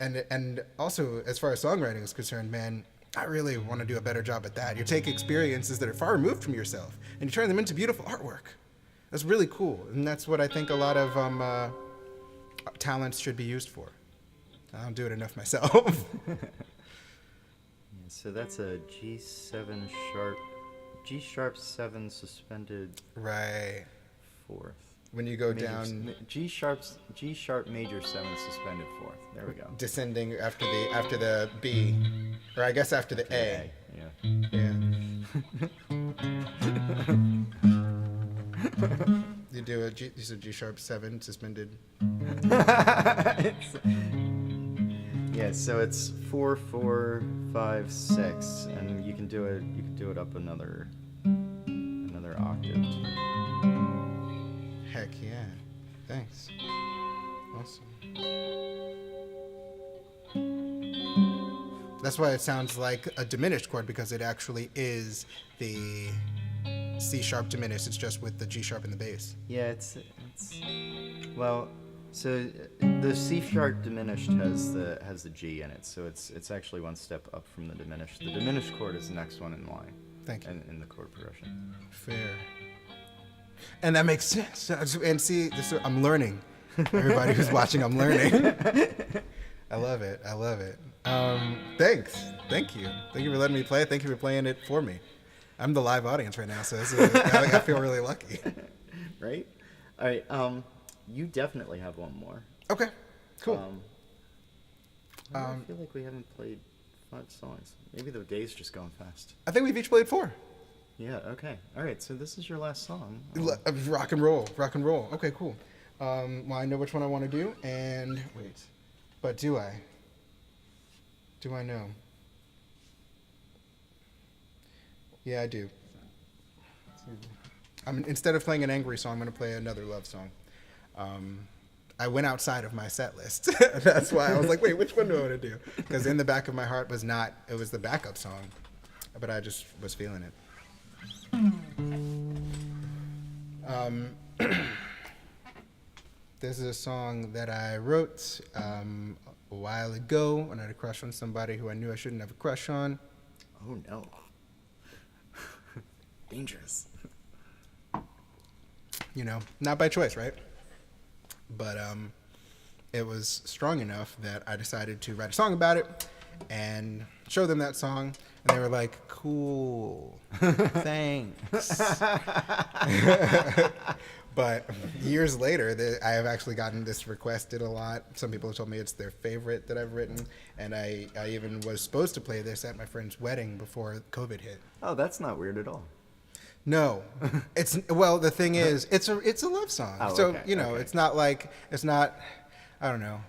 and also as far as songwriting is concerned, man, I really want to do a better job at that. You take experiences that are far removed from yourself and you turn them into beautiful artwork. That's really cool, and that's what I think a lot of talents should be used for. I don't do it enough myself. Yeah, so that's a G7 sharp, G sharp 7 suspended. Right. Fourth. When you go Major, down, G sharp major 7 suspended fourth. There we go. Descending after the B, or I guess after the A. Yeah. You do a G sharp 7 suspended. Yeah, so it's 4, 4, 5, 6, and you can do it up another octave. Heck yeah. Thanks. Awesome. That's why it sounds like a diminished chord, because it actually is the C sharp diminished. It's just with the G sharp in the bass. Yeah, it's well, so the C sharp diminished has the G in it, so it's actually one step up from the diminished. The diminished chord is the next one in line. Thank you. In the chord progression. Fair. And that makes sense. And see, I'm learning. Everybody who's watching, I'm learning. I love it. I love it. Thanks. Thank you. Thank you for letting me play it. Thank you for playing it for me. I'm the live audience right now, so I feel really lucky. Right? All right. You definitely have one more. Okay. Cool. I feel like we haven't played 5 songs. Maybe the day's just going fast. I think we've each played 4. Yeah, okay. All right, so this is your last song. Rock and roll. Rock and roll. Okay, cool. Well, I know which one I want to do, and wait. But do I? Do I know? Yeah, I do. Instead of playing an angry song, I'm going to play another love song. I went outside of my set list. That's why I was like, wait, which one do I want to do? Because In the Back of My Heart was not, it was the backup song. But I just was feeling it. This is a song that I wrote a while ago when I had a crush on somebody who I knew I shouldn't have a crush on. Oh, no. Dangerous. You know, not by choice, right? But it was strong enough that I decided to write a song about it and show them that song. And they were like, cool, thanks. But years later, I have actually gotten this requested a lot. Some people have told me it's their favorite that I've written. And I even was supposed to play this at my friend's wedding before COVID hit. Oh, that's not weird at all. No, well, the thing is, it's a love song. Oh, so, okay, you know, okay. it's not, I don't know.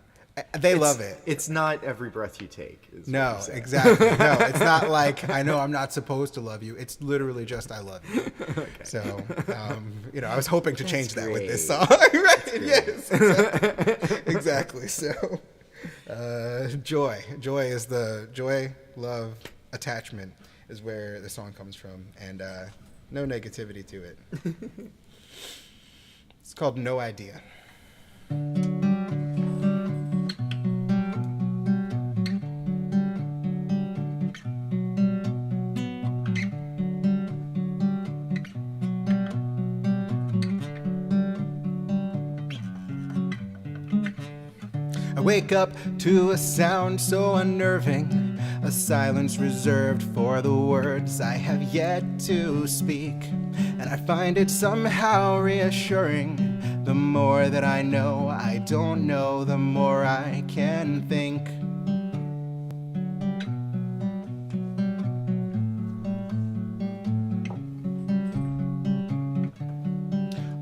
They love it. It's not every breath you take. Is No, what you're saying. exactly. No, it's not like, I know I'm not supposed to love you. It's literally just, I love you. Okay. So, you know, I was hoping to change that with this great. song. Right? Yes, exactly. So, joy is the joy, love, attachment is where the song comes from. And, no negativity to it. It's called No Idea. wake up to a sound so unnerving, a silence reserved for the words I have yet to speak. And I find it somehow reassuring. The more that I know, I don't know, the more I can think.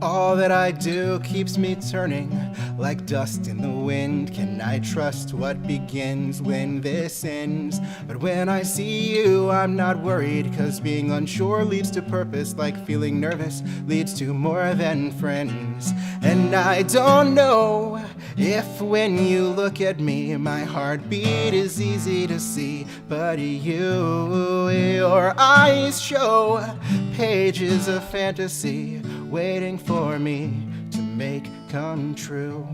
All that I do keeps me turning like dust in the wind. Can I trust what begins when this ends? But when I see you, I'm not worried, 'cause being unsure leads to purpose, like feeling nervous leads to more than friends. And I don't know if when you look at me, my heartbeat is easy to see, but your eyes show pages of fantasy waiting for me to make come true.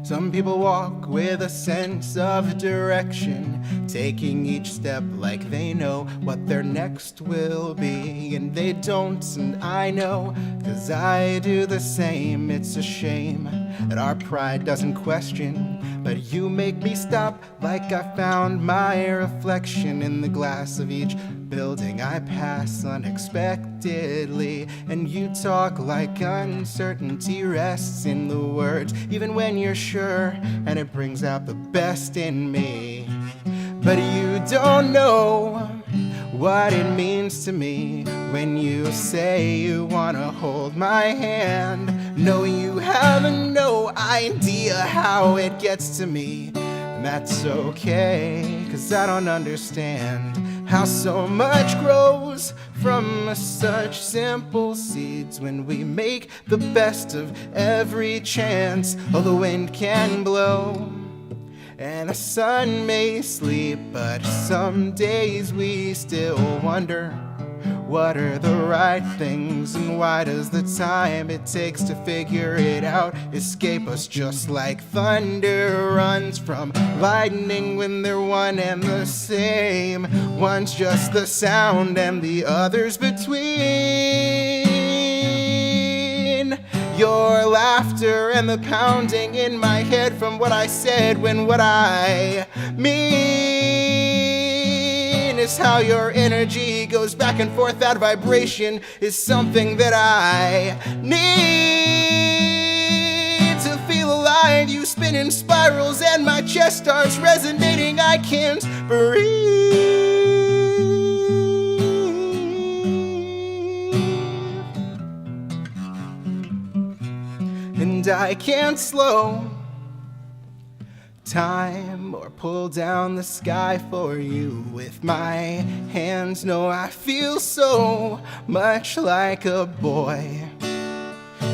Some people walk with a sense of direction, taking each step like they know what their next will be. And they don't, and I know, 'cause I do the same. It's a shame that our pride doesn't question, but you make me stop like I found my reflection in the glass of each building I pass unexpectedly. And you talk like uncertainty rests in the words, even when you're sure, and it brings out the best in me. But you don't know what it means to me when you say you wanna hold my hand. No, you have no idea how it gets to me. And that's okay, 'cause I don't understand how so much grows from such simple seeds when we make the best of every chance. Oh, the wind can blow and the sun may sleep, but some days we still wonder, what are the right things, and why does the time it takes to figure it out escape us just like thunder runs from lightning when they're one and the same? One's just the sound and the other's between. Your laughter and the pounding in my head from what I said, when what I mean is how your energy goes back and forth. That vibration is something that I need to feel alive. You spin in spirals and my chest starts resonating. I can't breathe. And I can't slow time or pull down the sky for you with my hands. No, I feel so much like a boy,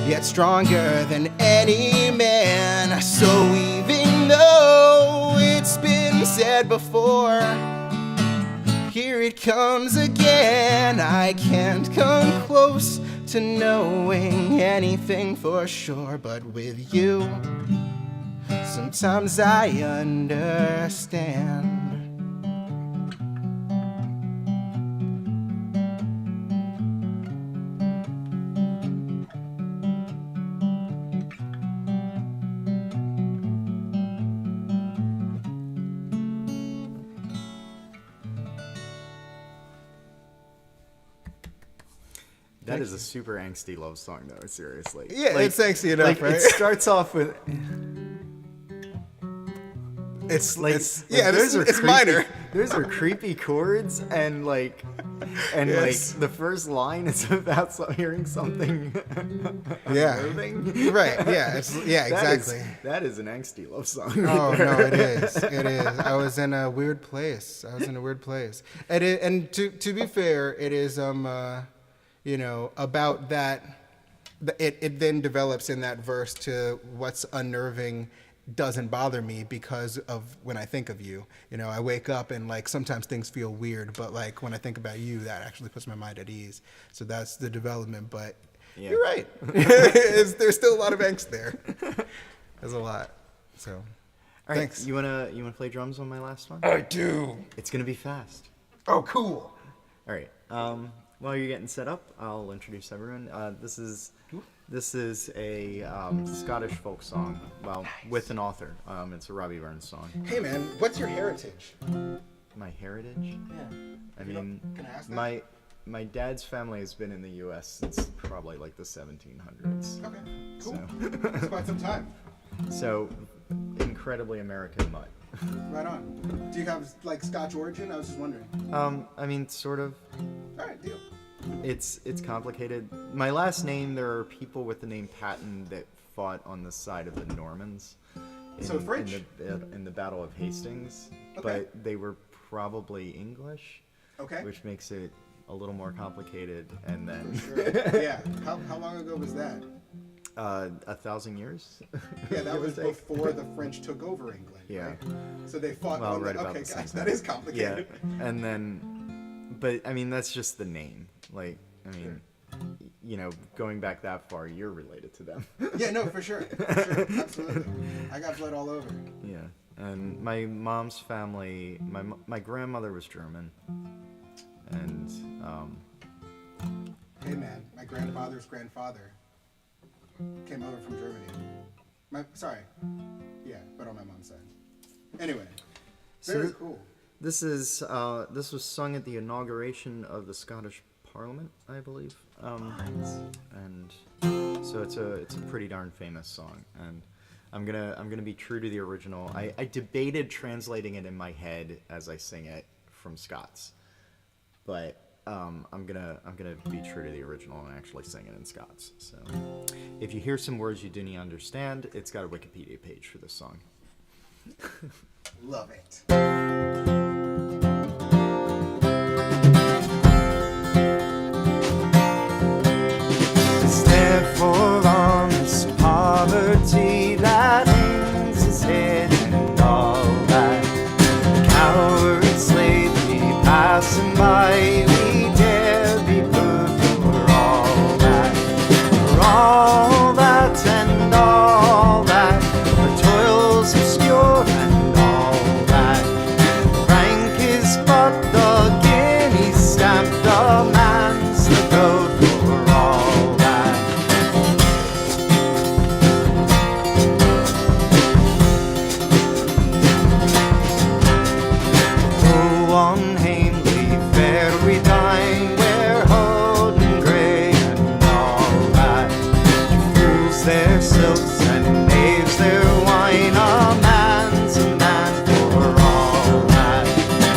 yet stronger than any man. So even though it's been said before, here it comes again. I can't come close to knowing anything for sure, but with you, sometimes I understand. That is a super angsty love song, though. Seriously. Yeah, like, it's angsty enough, like, right? It starts off with. It's like, yeah, those are it's creepy, minor. Those are creepy chords, and like Yes. the first line is about hearing something. Yeah. unnerving. Right. Yeah. Exactly. That is an angsty love song. Oh right no, there. it is. It is. I was in a weird place. And to be fair, it is about that. It then develops in that verse to what's unnerving doesn't bother me because of when I think of you. I wake up and like sometimes things feel weird, but like when I think about you, that actually puts my mind at ease. So that's the development. But Yeah. you're right. There's still a lot of angst there. There's a lot. So, All right, thanks. you wanna play drums on my last one? I do. It's gonna be fast. Oh, cool. All right. While you're getting set up, I'll introduce everyone. This is a Scottish folk song. Well, with an author. It's a Robbie Burns song. Hey, man, what's your heritage? My heritage? Yeah. I mean, can I ask that? my dad's family has been in the U.S. since probably like the 1700s. Okay, cool. So, That's quite some time. so incredibly American mutt. Right on. Do you have like Scotch origin? I was just wondering. I mean, sort of. All right, deal. It's complicated. My last name, there are people with the name Patton that fought on the side of the Normans. So French? In the Battle of Hastings, Okay. but they were probably English, Okay. which makes it a little more complicated. And then Sure. Yeah. How long ago was that? 1,000 years. Yeah, that Give or was take. before the French took over England. Yeah. Right? So they fought. Well, on right the, about okay, the same guys, time. that is complicated. Yeah, and then, but I mean that's just the name. Like, I mean, you know, going back that far, you're related to them. Yeah, no, for sure. For sure. Absolutely. I got blood all over. Yeah, and my mom's family, my grandmother was German, and Hey, man, my grandfather's grandfather came over from Germany. Sorry. Yeah, but on my mom's side. Anyway, very cool. this was sung at the inauguration of the Scottish Parliament, I believe. And so it's a pretty darn famous song, and I'm gonna be true to the original. I debated translating it in my head as I sing it from Scots, but I'm gonna be true to the original and actually sing it in Scots. So if you hear some words you didn't understand, it's got a Wikipedia page for this song. Love it. Therefore, honest poverty that hangs his head and all that. Cowards lately passing by, we dare be put for all that. For all that and all that, our toils obscure and all that. Rank is but the guinea stamp, the man's the goat for all that. Unhamely fair we dine, where Holden grey and all that. Fools their silks and knaves their wine, a man's a man for all that.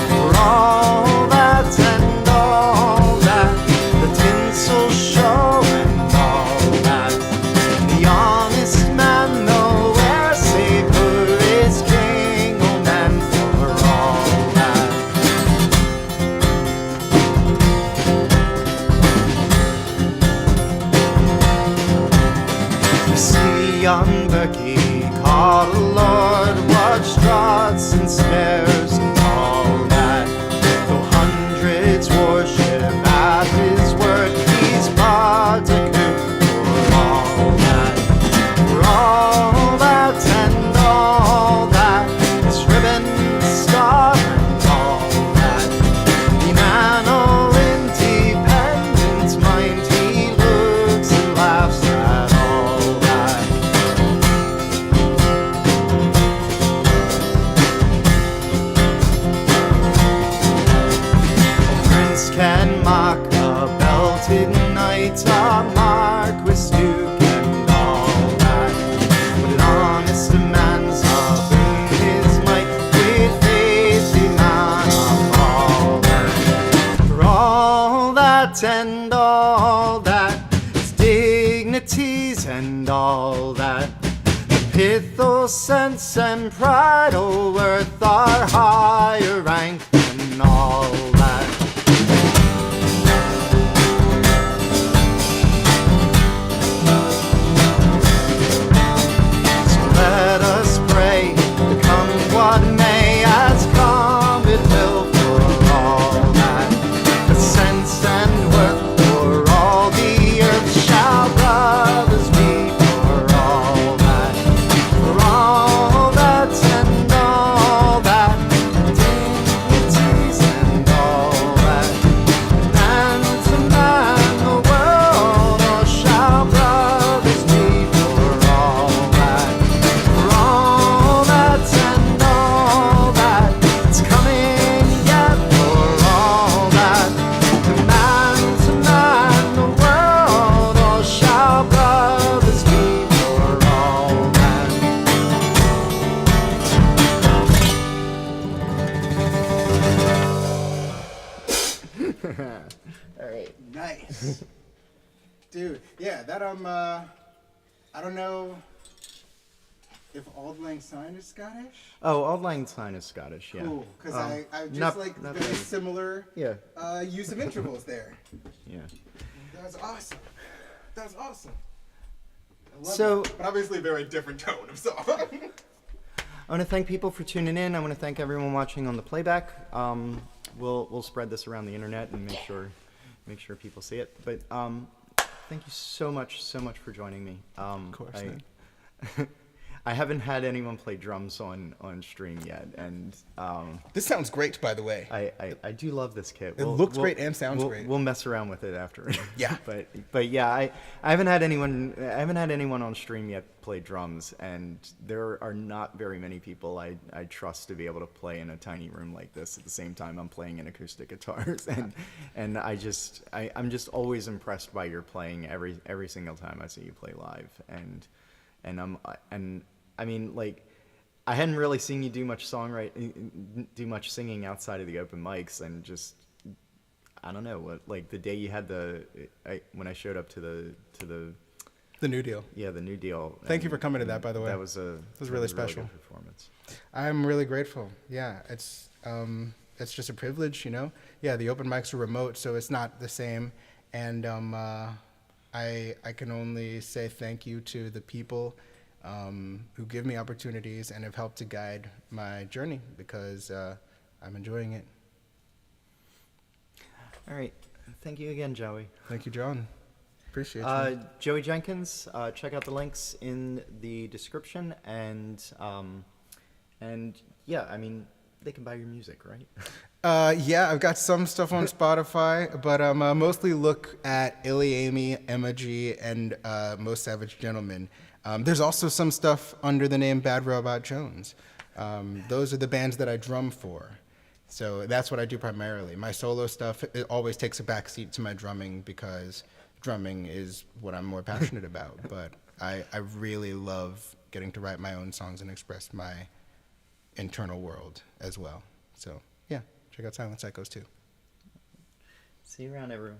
For all that and all that, the tinsel show and all that. The honest man nowhere save her is king, oh man, for all that. See young Berkey caught a lord, watch draughts and spares and all that. Though hundreds worship at his word, he's but a coot for all that. For all that and all that, his ribbon, star and all that. The man all independent mind, he looks and laughs at all that. Prince can mock a belted knight, a marquis, duke, and all that. But an honest man's a boon his might, with faith the man of all that. For all that and all that, his dignities and all that. Pathos, sense, and pride, oh, worth our higher rank than all that. So let us pray, come what may, as come it will for all that. But sense and worth for all the earth shall brothers be for all that. For all All right. Nice. Dude, yeah, that I don't know if Auld Lang Syne is Scottish. Oh, Auld Lang Syne is Scottish, yeah. Cool, because I just not very very- similar Yeah. use of intervals there. Yeah. That was awesome. That was awesome. I love So- that. But obviously a very different tone of song. I want to thank people for tuning in. I want to thank everyone watching on the playback. We'll spread this around the internet and make sure people see it. But thank you so much for joining me. Of course, man. I haven't had anyone play drums on stream yet, and This sounds great, by the way. I do love this kit. It looks great and sounds great. We'll mess around with it after. Yeah. but yeah, I haven't had anyone on stream yet play drums, and there are not very many people I trust to be able to play in a tiny room like this at the same time I'm playing in acoustic guitars, and I'm just always impressed by your playing every single time I see you play live, and I mean, like, I hadn't really seen you do much singing outside of the open mics, and just, I don't know, like the day you had when I showed up to The New Deal. yeah, the New Deal. Thank you for coming to that, by the way. That was really special. good performance. I'm really grateful. Yeah, it's just a privilege, you know. Yeah, the open mics are remote, so it's not the same. And I can only say thank you to the people who give me opportunities and have helped to guide my journey, because I'm enjoying it. All right, thank you again, Joey. Thank you, John. Appreciate you. Joey Jenkins, check out the links in the description, and yeah, I mean, they can buy your music, right? Yeah, I've got some stuff on Spotify, but mostly look at ilyAIMY, Emma G, and Most Savage Gentleman. There's also some stuff under the name Bad Robot Jones. Those are the bands that I drum for. So that's what I do primarily. My solo stuff, it always takes a backseat to my drumming, because drumming is what I'm more passionate about. But I really love getting to write my own songs and express my internal world as well. So yeah, check out Silence Echoez too. See you around, everyone.